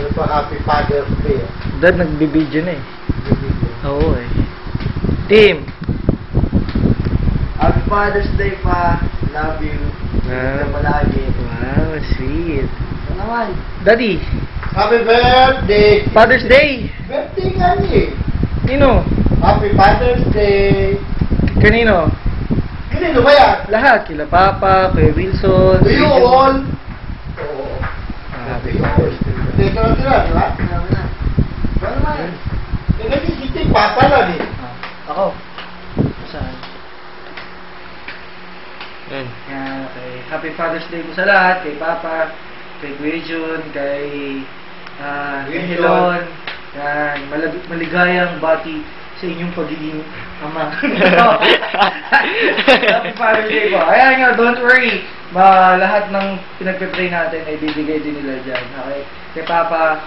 Ano pa, Happy Father's Day. Dad, nagbibideo na eh. Oo eh. Team! Happy Father's Day pa. Love you. Ingat ka palagi. Wow, sweet. Ano naman? Daddy, Happy birthday! Father's Day! Birthday nga niya Nino? Happy Father's Day! Kanino? Kanino ba yan? Lahat. Kila Papa, Kuya Wilson. To you all! Oo. Happy Father's Day. Dito na sila, di ba? Ano na? Ano naman? Eh, kasi si Papa lang eh. Ako. Saan? Yan. Yan, okay. Happy Father's Day po sa lahat. Kay Papa, kay Kuya Jun, kay Helon. Yan, maligayang bati sa inyong pagiging ama. Happy Father's Day po. Ayan nga, don't worry. Lahat ng pinagpipray natin ay bibigay din nila dyan. Okay? Kay Papa,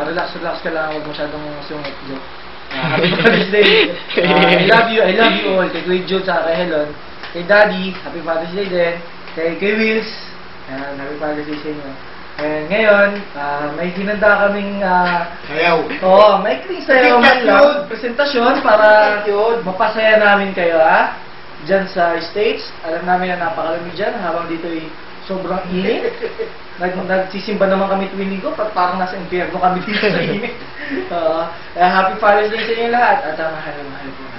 relax ka lang. Huwag masyadong sungit. Joke. Happy Father's Day. I love you all. Kay Kuya Jun, sa kay Helon. Kay Daddy, Happy Father's Day din. Kay Wills, ayan, Happy Father's Day sa inyo. And ngayon, may hinanda kaming Sayaw. may ikling sayaw man lang, presentasyon para mapasaya namin kayo dyan sa States. Alam namin na napakalamig dyan habang dito ay sobrang init. Nagsisimba naman kami tuwing linggo, parang nasa impyerno kami dito sa init. Happy Father's Day sa inyo lahat at mahal na mahal po.